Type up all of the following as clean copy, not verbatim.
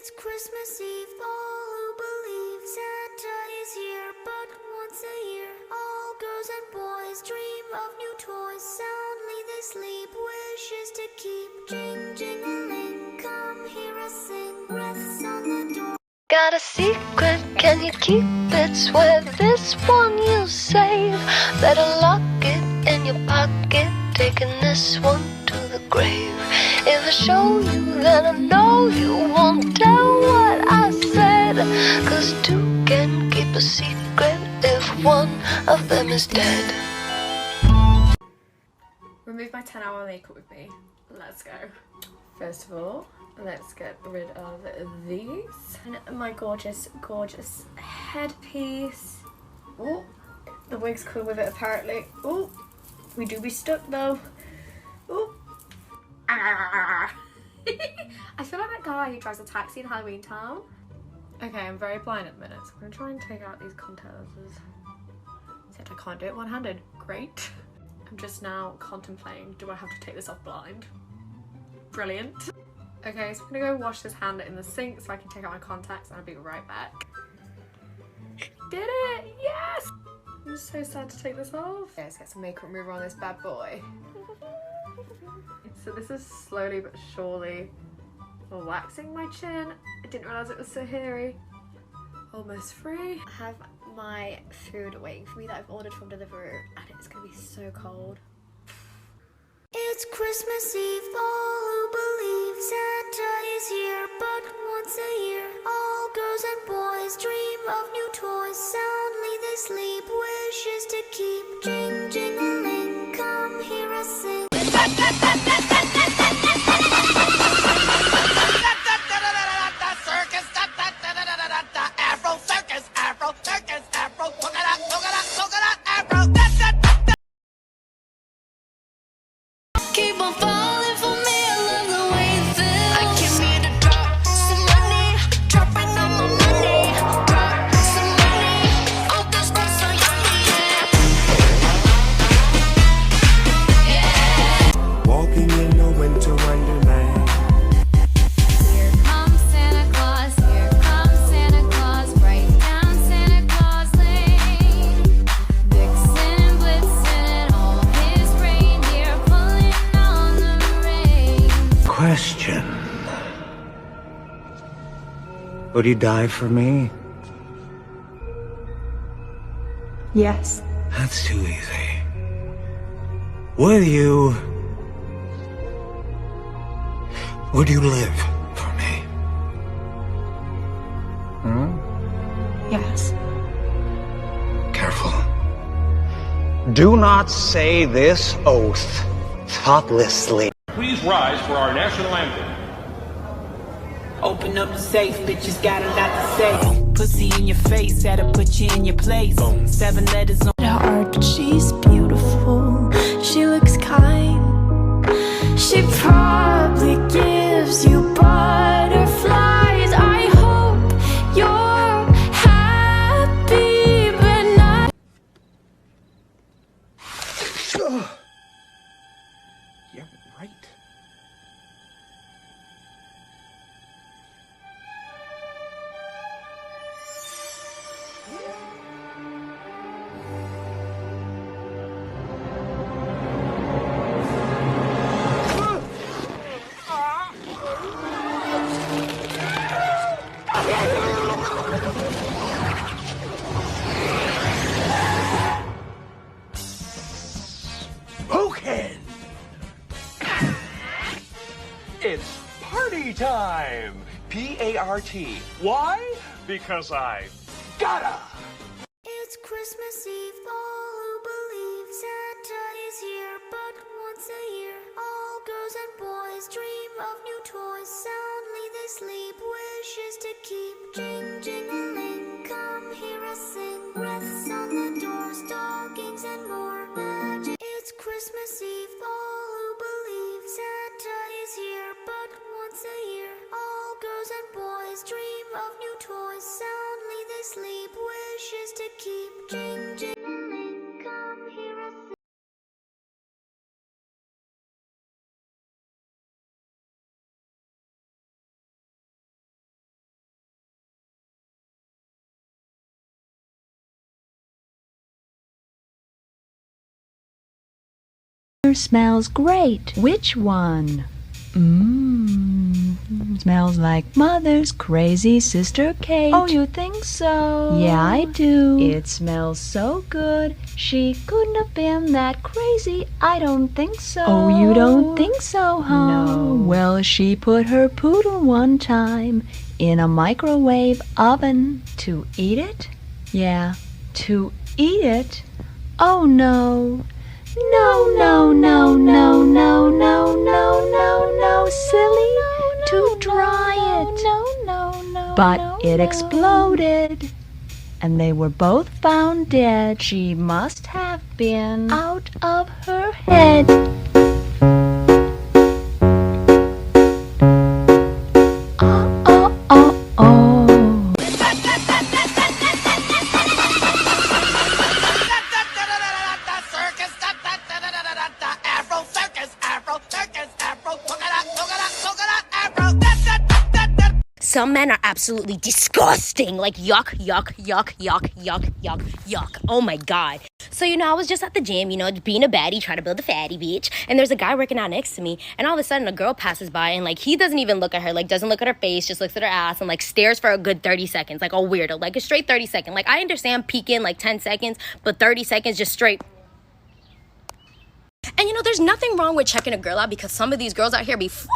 It's Christmas Eve, all who believe Santa is here, but once a year, all girls and boys dream of new toys. Soundly they sleep, wishes to keep. Jing, jing-a-ling, come hear us sing. Breaths on the door. Got a secret, can you keep it? Swear this one you'll save. Better lock it in your pocket, taking this one to the grave. If I show you, then I know you won't tell what I said. 'Cause two can keep a secret if one of them is dead. Remove my 10-hour makeup with me. Let's go. First of all, let's get rid of these. And my gorgeous, gorgeous headpiece. Oh, the wig's cool with it apparently. Oh, we do be stuck though. Oh. I feel like that guy who drives a taxi in Halloween Town. Okay, I'm very blind at the minute, so I'm gonna try and take out these contours. Except I can't do it one-handed. Great. I'm just now contemplating, do I have to take this off blind? Brilliant. Okay, so I'm gonna go wash this hand in the sink so I can take out my contacts and I'll be right back. Did it! Yes! I'm so sad to take this off. Okay, let's get some makeup remover on this bad boy. So this is slowly but surely waxing my chin. I didn't realise it was so hairy. Almost free. I have my food waiting for me that I've ordered from Deliveroo and it's gonna be so cold. It's Christmas Eve, all who believe Santa is here, but once a year, all girls and boys dream of new toys. Soundly they sleep, wishes to keep. Jing, jing-a-ling, come hear us sing. Keep on falling for me, I love the way you feel. I came here to drop some money, dropping all my money. Drop some money, all this stuff so yummy, yeah. Walking in a winter wonderland. Here comes Santa Claus, here comes Santa Claus, right down Santa Claus Lane. Vixen, Blitzen, and all his reindeer pulling on the reins. Question. Would you die for me? Yes. That's too easy. Would you live for me? Yes. Careful. Do not say this oath thoughtlessly. Please rise for our national anthem. Open up the safe, bitches got a lot to say. Pussy in your face, had to put you in your place. 7 letters on Her art, she's beautiful, she looks kind. She probably gives you butterflies. I hope you're happy, but not. Yeah, right. Spoken! It's party time! P-A-R-T. Why? Because I gotta! It's Christmas Eve, all who believe Santa is here, but once a year, all girls and boys dream of new toys. Soundly they sleep, wishes to keep. Jing, jing-a-ling, come hear us sing. Breaths on the door, stockings and more magic. It's Christmas Eve, all who believe Santa is here, but once a year, all girls and boys dream of new toys. Soundly they sleep, wishes to keep. Jing, jing-a-ling. Smells great. Which one? Smells like Mother's crazy sister Kate. Oh, you think so? Yeah, I do. It smells so good. She couldn't have been that crazy. I don't think so. Oh, you don't think so, huh? No. Well, she put her poodle one time in a microwave oven to eat it? Yeah, to eat it? Oh, no. No, no, no, no, no, no, no, no, no, silly. To dry it. But it exploded. And they were both found dead. She must have been out of her head. Oh, oh, oh, oh. Some men are absolutely disgusting. Like, yuck, yuck, yuck, yuck, yuck, yuck, yuck. Oh my God. So, I was just at the gym, being a baddie, trying to build a fatty bitch. And there's a guy working out next to me. And all of a sudden, a girl passes by and, he doesn't even look at her. Doesn't look at her face, just looks at her ass and, stares for a good 30 seconds. Like a weirdo. Like a straight 30 second. I understand peeking, 10 seconds, but 30 seconds just straight. And, there's nothing wrong with checking a girl out because some of these girls out here be fine.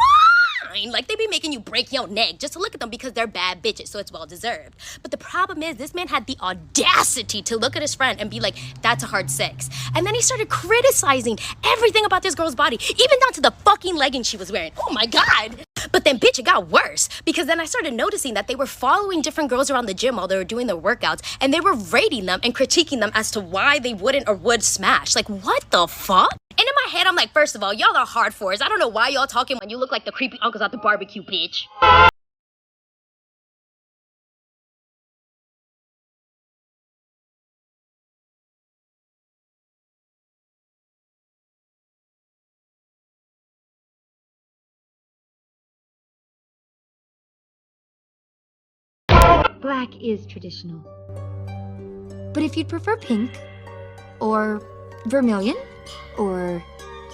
They be making you break your neck just to look at them because they're bad bitches, so it's well deserved. But the problem is, this man had the audacity to look at his friend and be like, that's a hard sex. And then he started criticizing everything about this girl's body, even down to the fucking leggings she was wearing. Oh my God. But then, bitch, it got worse because then I started noticing that they were following different girls around the gym while they were doing their workouts, and they were rating them and critiquing them as to why they wouldn't or would smash. What the fuck? And in my head, I'm like, first of all, y'all are hardcores. I don't know why y'all talking when you look like the creepy uncles at the barbecue, bitch. Black is traditional. But if you'd prefer pink, or vermilion, or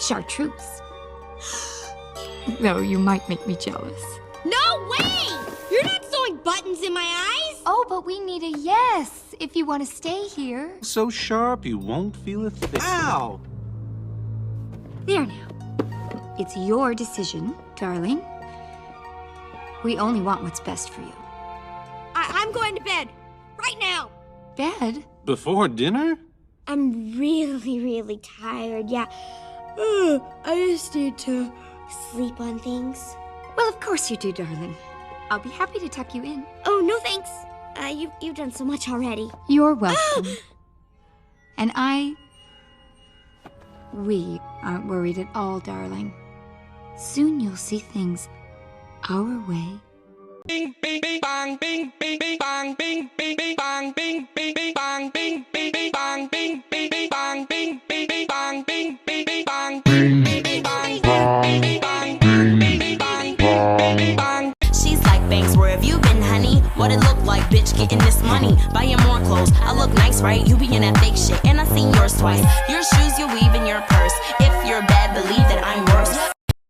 chartreuse, though you might make me jealous. No way! You're not sewing buttons in my eyes! Oh, but we need a yes if you want to stay here. So sharp you won't feel a thing. Ow! There now. It's your decision, darling. We only want what's best for you. I'm going to bed. Right now. Bed? Before dinner? I'm really, really tired, yeah. I just need to sleep on things. Well, of course you do, darling. I'll be happy to tuck you in. Oh, no thanks. You've done so much already. You're welcome. And we aren't worried at all, darling. Soon you'll see things our way. Bing bing bing bang bing bing bing bang bing bing bing bang bing bing bing bang bing bing bing bang bing bing bing bang bing bing bing bang bing bing bing bang bing bing bing bang bing bing bang bing bing bang bing bing bang. She's like, Banks, where have you been, honey? What it look like, bitch, getting this money, buying more clothes. I look nice, right? You be in that fake shit, and I seen yours twice. Your shoes, your